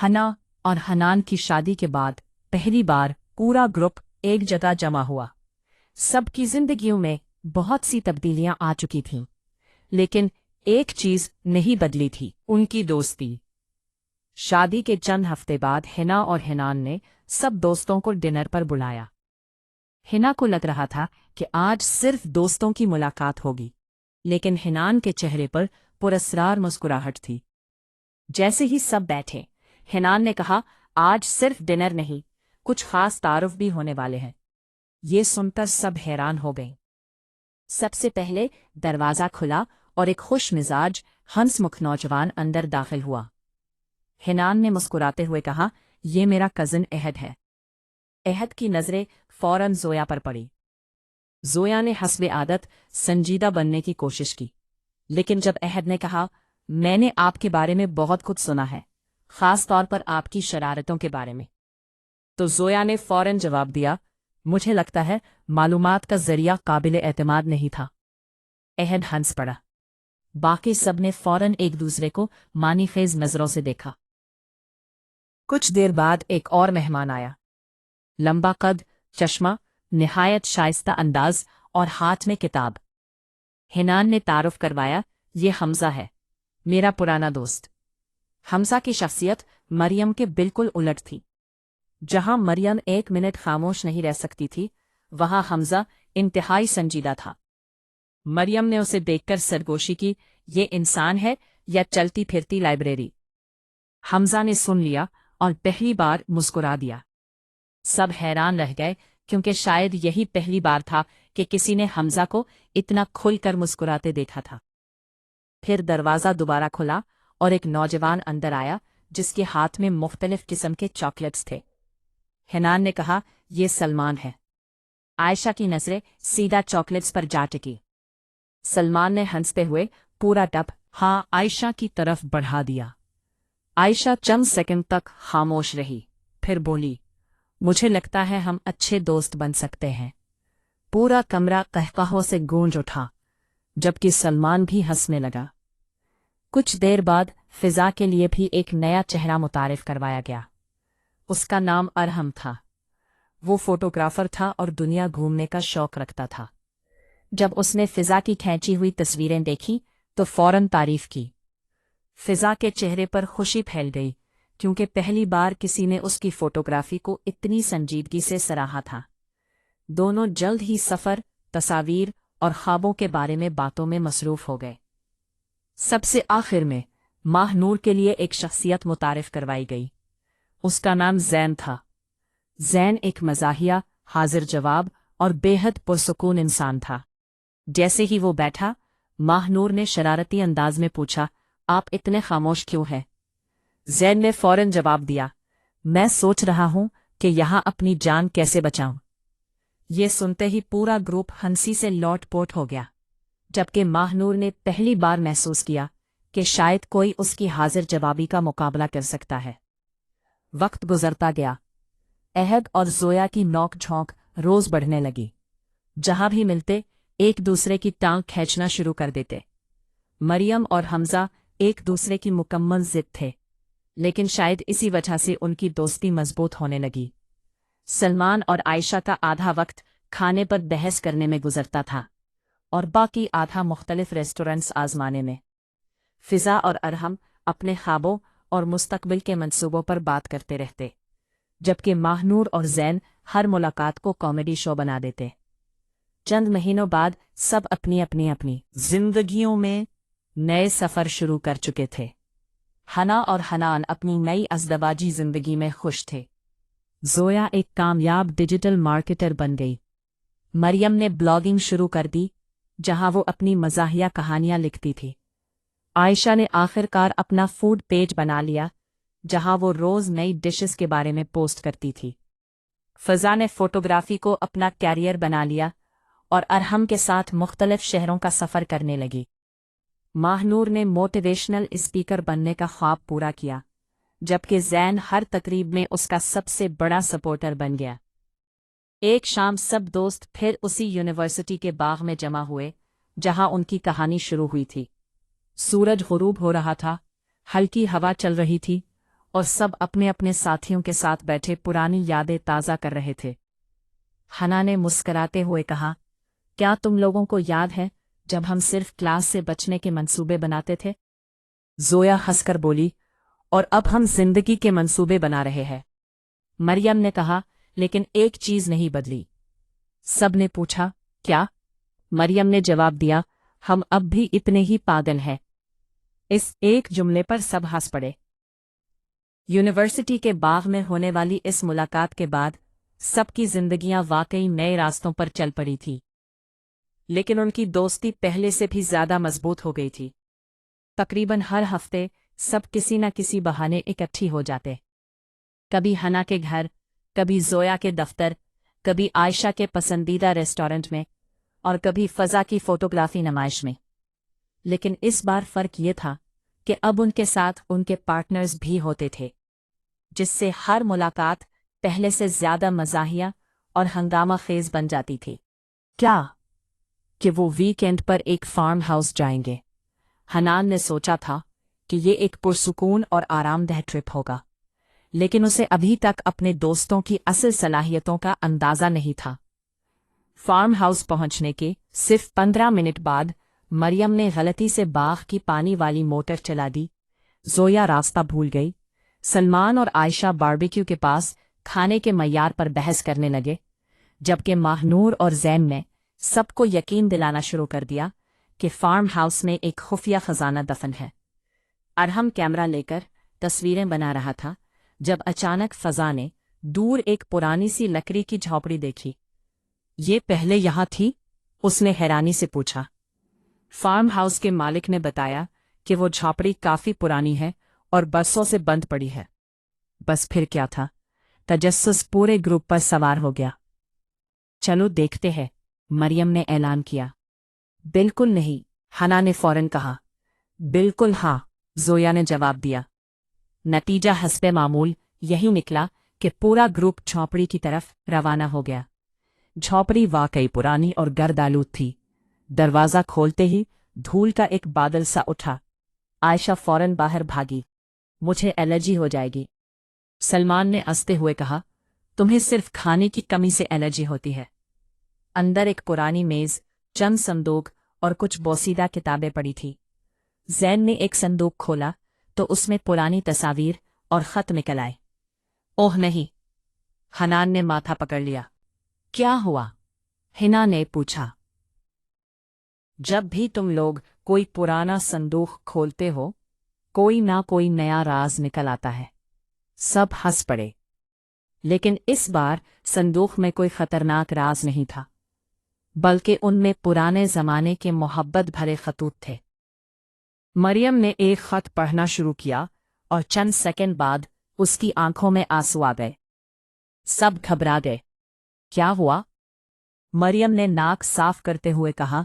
हना और हनान की शादी के बाद पहली बार पूरा ग्रुप एक जगह जमा हुआ। सबकी जिंदगियों में बहुत सी तब्दीलियां आ चुकी थीं, लेकिन एक चीज नहीं बदली थी, उनकी दोस्ती। शादी के चंद हफ्ते बाद हिना और हिनान ने सब दोस्तों को डिनर पर बुलाया। हिना को लग रहा था कि आज सिर्फ दोस्तों की मुलाकात होगी, लेकिन हिनान के चेहरे पर पुरस्कार मुस्कुराहट थी। जैसे ही सब बैठे, हिनान ने कहा, आज सिर्फ डिनर नहीं, कुछ खास तारुफ भी होने वाले हैं। ये सुनकर सब हैरान हो गए। सबसे पहले दरवाज़ा खुला और एक खुश मिजाज हंसमुख नौजवान अंदर दाखिल हुआ। हिनान ने मुस्कुराते हुए कहा, ये मेरा कज़न अहद है। अहद की नज़रें फौरन ज़ोया पर पड़ी। ज़ोया ने हस्बे आदत संजीदा बनने की कोशिश की, लेकिन जब अहद ने कहा, मैंने आपके बारे में बहुत कुछ सुना है, खास तौर पर आपकी शरारतों के बारे में, तो ज़ोया ने फौरन जवाब दिया, मुझे लगता है मालूमात का जरिया काबिल एतमाद नहीं था। अहद हंस पड़ा। बाकी सब ने फौरन एक दूसरे को मानीखेज नजरों से देखा। कुछ देर बाद एक और मेहमान आया। लंबा कद, चश्मा, निहायत शाइस्ता अंदाज और हाथ में किताब। हिनान ने तारुफ करवाया, ये हमजा है, मेरा पुराना दोस्त। हमजा की शख्सियत मरियम के बिल्कुल उलट थी। जहां मरियम एक मिनट खामोश नहीं रह सकती थी, वहां हमजा इंतहाई संजीदा था। मरियम ने उसे देखकर सरगोशी की, ये इंसान है या चलती फिरती लाइब्रेरी? हमजा ने सुन लिया और पहली बार मुस्कुरा दिया। सब हैरान रह गए, क्योंकि शायद यही पहली बार था कि किसी ने हमजा को इतना खुलकर मुस्कुराते देखा था। फिर दरवाज़ा दोबारा खुला और एक नौजवान अंदर आया, जिसके हाथ में मुख्तलिफ किस्म के चॉकलेट्स थे। हिनान ने कहा, ये सलमान है। आयशा की नजरें सीधा चॉकलेट्स पर जा टिकी। सलमान ने हंसते हुए पूरा टब हाँ आयशा की तरफ बढ़ा दिया। आयशा चंद सेकंड तक खामोश रही, फिर बोली, मुझे लगता है हम अच्छे दोस्त बन सकते हैं। पूरा कमरा कहकहों से गूंज उठा, जबकि सलमान भी हंसने लगा। कुछ देर बाद फिजा के लिए भी एक नया चेहरा मुतारिफ करवाया गया। उसका नाम अरहम था। वो फोटोग्राफर था और दुनिया घूमने का शौक रखता था। जब उसने फिजा की खींची हुई तस्वीरें देखी तो फौरन तारीफ की। फिजा के चेहरे पर खुशी फैल गई, क्योंकि पहली बार किसी ने उसकी फोटोग्राफी को इतनी संजीदगी से सराहा था। दोनों जल्द ही सफ़र, तस्वीर और ख्वाबों के बारे में बातों में मसरूफ हो गए। सबसे आखिर में माहनूर के लिए एक शख्सियत मुतारिफ करवाई गई। उसका नाम जैन था। जैन एक मज़ाहिया, हाजिर जवाब और बेहद पुरसुकून इंसान था। जैसे ही वो बैठा, माहनूर ने शरारती अंदाज में पूछा, आप इतने खामोश क्यों हैं? जैन ने फौरन जवाब दिया, मैं सोच रहा हूं कि यहां अपनी जान कैसे बचाऊं। ये सुनते ही पूरा ग्रुप हंसी से लौटपोट हो गया, जबकि माहनूर ने पहली बार महसूस किया कि शायद कोई उसकी हाजिर जवाबी का मुकाबला कर सकता है। वक्त गुजरता गया। अहद और ज़ोया की नोक झोंक रोज बढ़ने लगी। जहां भी मिलते एक दूसरे की टांग खींचना शुरू कर देते। मरियम और हमजा एक दूसरे की मुकम्मल जिद थे, लेकिन शायद इसी वजह से उनकी दोस्ती मजबूत होने लगी। सलमान और आयशा का आधा वक्त खाने पर बहस करने में गुजरता था और बाकी आधा मुख्तलिफ रेस्टोरेंट्स आजमाने में। फिजा और अरहम अपने ख्वाबों और मुस्तकबिल के मंसूबों पर बात करते रहते, जबकि माहनूर और जैन हर मुलाकात को कॉमेडी शो बना देते। चंद महीनों बाद सब अपनी अपनी जिंदगियों में नए सफ़र शुरू कर चुके थे। हना और हनान अपनी नई अज़दवाजी जिंदगी में खुश थे। ज़ोया एक कामयाब डिजिटल मार्केटर बन गई। मरियम ने ब्लॉगिंग शुरू कर दी, जहां वो अपनी मज़ाहिया कहानियां लिखती थी। आयशा ने आखिरकार अपना फूड पेज बना लिया, जहां वो रोज़ नई डिशेस के बारे में पोस्ट करती थी। फ़ज़ा ने फोटोग्राफी को अपना कैरियर बना लिया और अरहम के साथ मुख्तलिफ शहरों का सफ़र करने लगी। माहनूर ने मोटिवेशनल स्पीकर बनने का ख्वाब पूरा किया, जबकि जैन हर तकरीब में उसका सबसे बड़ा सपोर्टर बन गया। एक शाम सब दोस्त फिर उसी यूनिवर्सिटी के बाग में जमा हुए, जहां उनकी कहानी शुरू हुई थी। सूरज गुरूब हो रहा था, हल्की हवा चल रही थी और सब अपने अपने साथियों के साथ बैठे पुरानी यादें ताज़ा कर रहे थे। हना ने मुस्कुराते हुए कहा, क्या तुम लोगों को याद है जब हम सिर्फ क्लास से बचने के मंसूबे बनाते थे? जोया हंसकर बोली, और अब हम जिंदगी के मंसूबे बना रहे हैं। मरियम ने कहा, लेकिन एक चीज नहीं बदली। सब ने पूछा, क्या? मरियम ने जवाब दिया, हम अब भी इतने ही पागल हैं। इस एक जुमले पर सब हंस पड़े। यूनिवर्सिटी के बाग में होने वाली इस मुलाकात के बाद सबकी जिंदगियां वाकई नए रास्तों पर चल पड़ी थी, लेकिन उनकी दोस्ती पहले से भी ज्यादा मजबूत हो गई थी। तकरीबन हर हफ्ते सब किसी न किसी बहाने इकट्ठी हो जाते। कभी हना के घर, कभी जोया के दफ्तर, कभी आयशा के पसंदीदा रेस्टोरेंट में, और कभी फजा की फोटोग्राफी नुमाइश में। लेकिन इस बार फर्क ये था कि अब उनके साथ उनके पार्टनर्स भी होते थे, जिससे हर मुलाकात पहले से ज्यादा मज़ाहिया और हंगामा खेज बन जाती थी। क्या कि वो वीकेंड पर एक फार्म हाउस जाएंगे। हनान ने सोचा था कि ये एक पुरसुकून और आरामदेह ट्रिप होगा, लेकिन उसे अभी तक अपने दोस्तों की असल सलाहियतों का अंदाजा नहीं था। फार्म हाउस पहुंचने के सिर्फ 15 मिनट बाद मरियम ने गलती से बाग की पानी वाली मोटर चला दी। जोया रास्ता भूल गई। सलमान और आयशा बारबेक्यू के पास खाने के मयार पर बहस करने लगे, जबकि माहनूर और जैन ने सबको यकीन दिलाना शुरू कर दिया कि फार्म हाउस में एक खुफिया खजाना दफन है। अरहम कैमरा लेकर तस्वीरें बना रहा था जब अचानक फजा ने दूर एक पुरानी सी लकड़ी की झोपड़ी देखी। ये पहले यहां थी? उसने हैरानी से पूछा। फार्म हाउस के मालिक ने बताया कि वो झोपड़ी काफी पुरानी है और बरसों से बंद पड़ी है। बस फिर क्या था, तजस्सुस पूरे ग्रुप पर सवार हो गया। चलो देखते हैं, मरियम ने ऐलान किया। बिल्कुल नहीं, हना ने फौरन कहा। बिल्कुल हाँ, जोया ने जवाब दिया। नतीजा हस्बे मामूल यही निकला कि पूरा ग्रुप झोपड़ी की तरफ रवाना हो गया। झोपड़ी वाकई पुरानी और गर्दालूद थी। दरवाज़ा खोलते ही धूल का एक बादल सा उठा। आयशा फौरन बाहर भागी। मुझे एलर्जी हो जाएगी, सलमान ने हंसते हुए कहा। तुम्हें सिर्फ खाने की कमी से एलर्जी होती है। अंदर एक पुरानी मेज, चंद संदूक और कुछ बोसीदा किताबें पड़ी थी। जैन ने एक संदूक खोला तो उसमें पुरानी तस्वीर और खत निकल आए। ओह नहीं, हनान ने माथा पकड़ लिया। क्या हुआ? हिना ने पूछा। जब भी तुम लोग कोई पुराना संदूक खोलते हो, कोई ना कोई नया राज निकल आता है। सब हंस पड़े। लेकिन इस बार संदूक में कोई खतरनाक राज नहीं था, बल्कि उनमें पुराने जमाने के मोहब्बत भरे खतूत थे। मरियम ने एक खत पढ़ना शुरू किया और चंद सेकंड बाद उसकी आंखों में आंसू आ गए। सब घबरा गए। क्या हुआ? मरियम ने नाक साफ करते हुए कहा,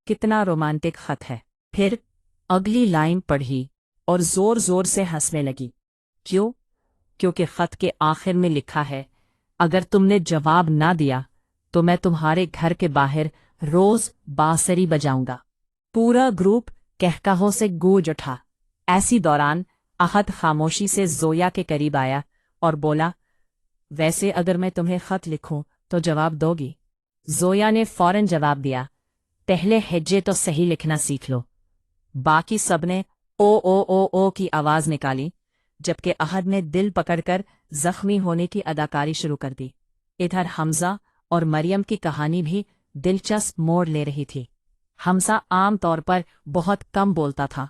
कितना रोमांटिक खत है। फिर अगली लाइन पढ़ी और जोर जोर से हंसने लगी। क्यों? क्योंकि खत के आखिर में लिखा है, अगर तुमने जवाब ना दिया तो मैं तुम्हारे घर के बाहर रोज बांसुरी बजाऊंगा। पूरा ग्रुप कहकाहों से गूंज उठा। ऐसी दौरान अहद खामोशी से जोया के करीब आया और बोला, वैसे अगर मैं तुम्हें खत लिखूं तो जवाब दोगी? जोया ने फौरन जवाब दिया, पहले हिज्जे तो सही लिखना सीख लो। बाकी सबने ओ की आवाज निकाली, जबकि अहद ने दिल पकड़कर जख्मी होने की अदाकारी शुरू कर दी। इधर हमजा और मरियम की कहानी भी दिलचस्प मोड़ ले रही थी। हमजा आम तौर पर बहुत कम बोलता था,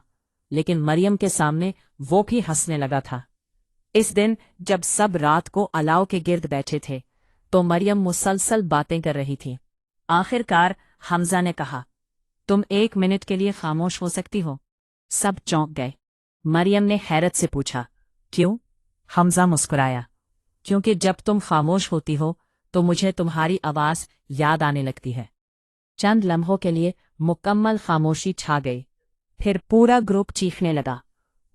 लेकिन मरियम के सामने वो भी हंसने लगा था। इस दिन जब सब रात को अलाव के गिर्द बैठे थे, तो मरियम मुसलसल बातें कर रही थी। आखिरकार हमजा ने कहा, तुम 1 मिनट के लिए खामोश हो सकती हो? सब चौंक गए। मरियम ने हैरत से पूछा, क्यों? हमजा मुस्कुराया, क्योंकि जब तुम खामोश होती हो तो मुझे तुम्हारी आवाज याद आने लगती है। चंद लम्हों के लिए मुकम्मल खामोशी छा गई। फिर पूरा ग्रुप चीखने लगा,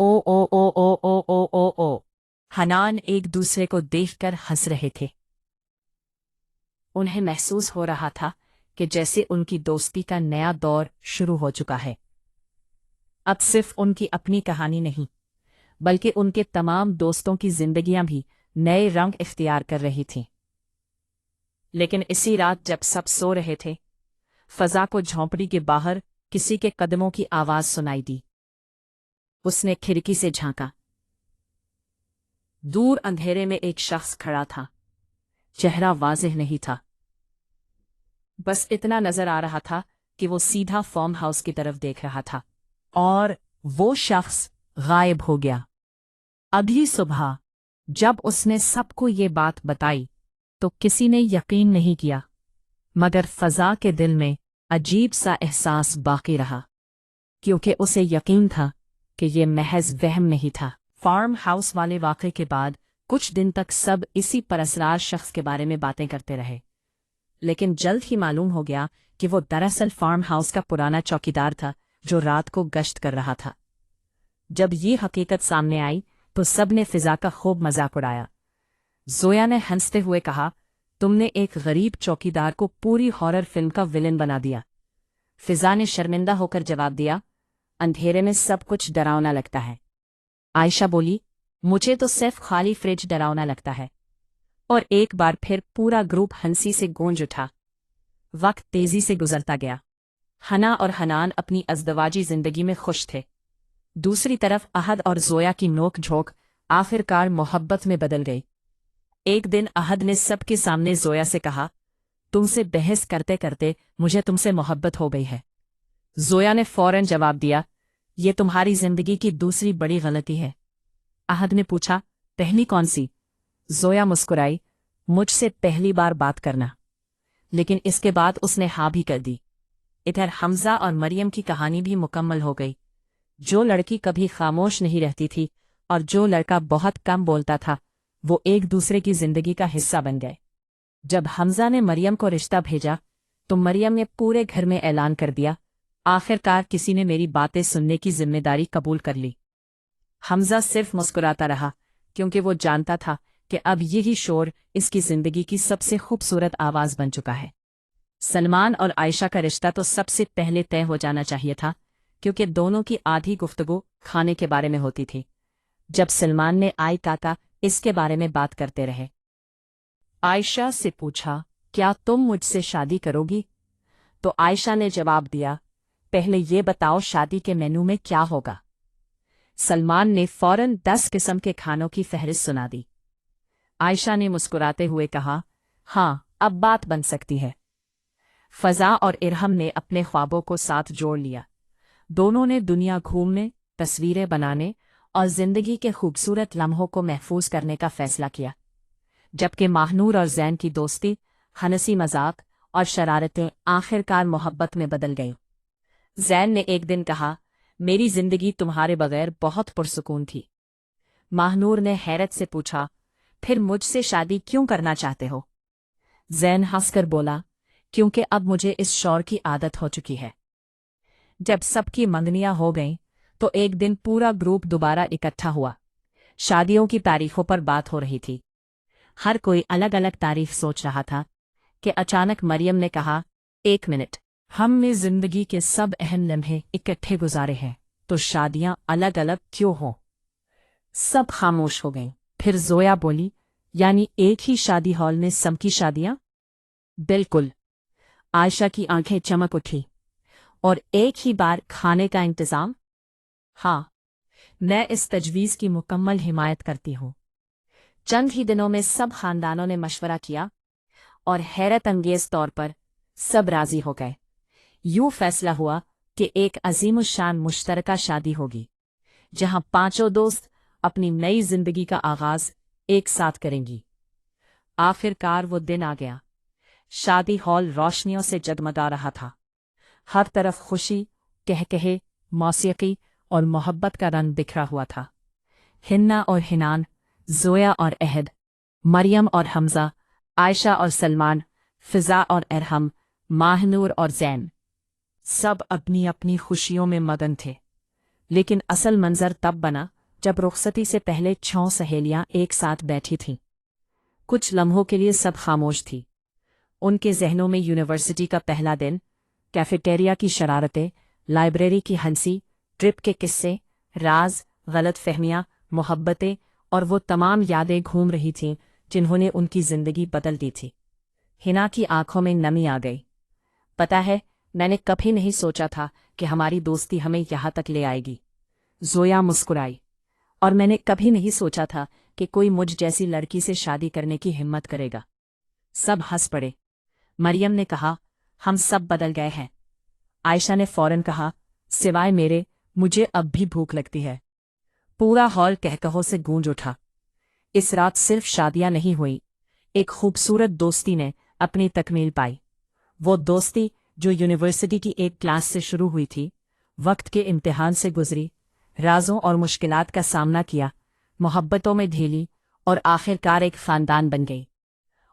ओ। हनान एक दूसरे को देखकर हंस रहे थे। उन्हें महसूस हो रहा था कि जैसे उनकी दोस्ती का नया दौर शुरू हो चुका है। अब सिर्फ उनकी अपनी कहानी नहीं, बल्कि उनके तमाम दोस्तों की जिंदगियां भी नए रंग इख्तियार कर रही थीं। लेकिन इसी रात जब सब सो रहे थे, फजा को झोंपड़ी के बाहर किसी के कदमों की आवाज सुनाई दी। उसने खिड़की से झांका। दूर अंधेरे में एक शख्स खड़ा था। चेहरा वाज़ेह नहीं था, बस इतना नजर आ रहा था कि वो सीधा फार्म हाउस की तरफ देख रहा था। और वो शख्स गायब हो गया। अभी सुबह जब उसने सबको ये बात बताई तो किसी ने यकीन नहीं किया, मगर फजा के दिल में अजीब सा एहसास बाकी रहा, क्योंकि उसे यकीन था कि ये महज वहम नहीं था। फार्म हाउस वाले वाक़े के बाद कुछ दिन तक सब इसी परअसरार शख्स के बारे में बातें करते रहे, लेकिन जल्द ही मालूम हो गया कि वो दरअसल फार्म हाउस का पुराना चौकीदार था जो रात को गश्त कर रहा था। जब ये हकीकत सामने आई तो सब ने फिजा का खूब मजाक उड़ाया। जोया ने हंसते हुए कहा, तुमने एक गरीब चौकीदार को पूरी हॉरर फिल्म का विलेन बना दिया। फिजा ने शर्मिंदा होकर जवाब दिया, अंधेरे में सब कुछ डरावना लगता है। आयशा बोली, मुझे तो सिर्फ खाली फ्रिज डरावना लगता है। और एक बार फिर पूरा ग्रुप हंसी से गूंज उठा। वक्त तेजी से गुजरता गया। हना और हनान अपनी अज़दवाजी जिंदगी में खुश थे। दूसरी तरफ अहद और जोया की नोक झोंक आखिरकार मोहब्बत में बदल गई। एक दिन अहद ने सबके सामने जोया से कहा, तुमसे बहस करते करते मुझे तुमसे मोहब्बत हो गई है। जोया ने फौरन जवाब दिया, ये तुम्हारी जिंदगी की दूसरी बड़ी गलती है। अहद ने पूछा, पहली कौन सी? जोया मुस्कुराई, मुझसे पहली बार बात करना। लेकिन इसके बाद उसने हाँ भी कर दी। इधर हमजा और मरियम की कहानी भी मुकम्मल हो गई। जो लड़की कभी खामोश नहीं रहती थी और जो लड़का बहुत कम बोलता था, वो एक दूसरे की जिंदगी का हिस्सा बन गए। जब हमजा ने मरियम को रिश्ता भेजा तो मरियम ने पूरे घर में ऐलान कर दिया, आखिरकार किसी ने मेरी बातें सुनने की जिम्मेदारी कबूल कर ली। हमजा सिर्फ मुस्कुराता रहा, क्योंकि वो जानता था कि अब यही शोर इसकी जिंदगी की सबसे खूबसूरत आवाज बन चुका है। सलमान और आयशा का रिश्ता तो सबसे पहले तय हो जाना चाहिए था, क्योंकि दोनों की आधी गुफ्तगू खाने के बारे में होती थी। जब सलमान ने आई काका इसके बारे में बात करते रहे। आयशा से पूछा, क्या तुम मुझसे शादी करोगी? तो आयशा ने जवाब दिया, पहले ये बताओ शादी के मेनू में क्या होगा। सलमान ने फौरन 10 किस्म के खानों की फहरिस्त सुना दी। आयशा ने मुस्कुराते हुए कहा, हाँ, अब बात बन सकती है। फजा और इरहम ने अपने ख्वाबों को साथ जोड़ लिया। दोनों ने दुनिया घूमने, तस्वीरें बनाने और जिंदगी के खूबसूरत लम्हों को महफूज करने का फैसला किया। जबकि माहनूर और जैन की दोस्ती, हंसी मजाक और शरारतें आखिरकार मोहब्बत में बदल गईं। जैन ने एक दिन कहा, मेरी जिंदगी तुम्हारे बगैर बहुत पुरसुकून थी। माहनूर ने हैरत से पूछा, फिर मुझसे शादी क्यों करना चाहते हो? जैन हंसकर बोला, क्योंकि अब मुझे इस शौर की आदत हो चुकी है। जब सबकी मंगनियां हो गईं तो एक दिन पूरा ग्रुप दोबारा इकट्ठा हुआ। शादियों की तारीखों पर बात हो रही थी। हर कोई अलग अलग तारीख सोच रहा था कि अचानक मरियम ने कहा, एक मिनट, हमने जिंदगी के सब अहम लम्हे इकट्ठे गुजारे हैं, तो शादियां अलग अलग क्यों हों? सब खामोश हो गए। फिर जोया बोली, यानी एक ही शादी हॉल में सबकी शादियां? बिल्कुल। आयशा की आंखें चमक उठी। और एक ही बार खाने का इंतजाम? हाँ, मैं इस तजवीज़ की मुकम्मल हिमायत करती हूँ। चंद ही दिनों में सब खानदानों ने मशवरा किया और हैरत अंगेज तौर पर सब राजी हो गए। यूं फैसला हुआ कि एक अजीमुशान मुश्तरका शादी होगी, जहां पांचों दोस्त अपनी नई जिंदगी का आगाज एक साथ करेंगी। आखिरकार वो दिन आ गया। शादी हॉल रोशनियों से जगमगा रहा था। हर तरफ खुशी, कहकहे, मौसीकी और मोहब्बत का रंग बिखरा हुआ था। हिन्ना और हिनान, जोया और अहद, मरियम और हमजा, आयशा और सलमान, फिजा और इरहम, माहनूर और जैन, सब अपनी अपनी खुशियों में मगन थे। लेकिन असल मंजर तब बना जब रुखसती से पहले 6 सहेलियां एक साथ बैठी थीं। कुछ लम्हों के लिए सब खामोश थी। उनके जहनों में यूनिवर्सिटी का पहला दिन, कैफेटेरिया की शरारतें, लाइब्रेरी की हंसी, ट्रिप के किस्से, राज, गलत फहमियाँ, محبتیں اور وہ تمام یادیں گھوم رہی تھیں جنہوں نے ان کی زندگی بدل دی تھی۔ ہنا کی آنکھوں میں نمی آ گئی۔ پتا ہے، میں نے کبھی نہیں سوچا تھا کہ ہماری دوستی ہمیں یہاں تک لے آئے گی۔ زویا مسکرائی۔ اور میں نے کبھی نہیں سوچا تھا کہ کوئی مجھ جیسی لڑکی سے شادی کرنے کی ہمت کرے گا۔ سب ہنس پڑے۔ مریم نے کہا، ہم سب بدل گئے ہیں۔ عائشہ نے فوراً کہا، سوائے میرے، مجھے اب بھی بھوک لگتی ہے۔ پورا ہال کہکہوں سے گونج اٹھا۔ اس رات صرف شادیاں نہیں ہوئی، ایک خوبصورت دوستی نے اپنی تکمیل پائی۔ وہ دوستی جو یونیورسٹی کی ایک کلاس سے شروع ہوئی تھی، وقت کے امتحان سے گزری، رازوں اور مشکلات کا سامنا کیا، محبتوں میں ڈھیلی اور آخر کار ایک خاندان بن گئی۔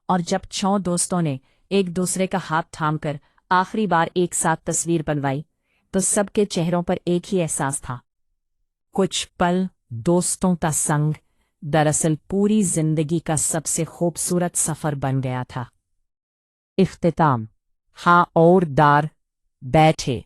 اور جب 6 دوستوں نے ایک دوسرے کا ہاتھ تھام کر آخری بار ایک ساتھ تصویر بنوائی تو سب کے چہروں پر ایک ہی احساس تھا۔ کچھ پل دوستوں کا سنگ دراصل پوری زندگی کا سب سے خوبصورت سفر بن گیا تھا۔ اختتام۔ ہاں اور دار بیٹھے۔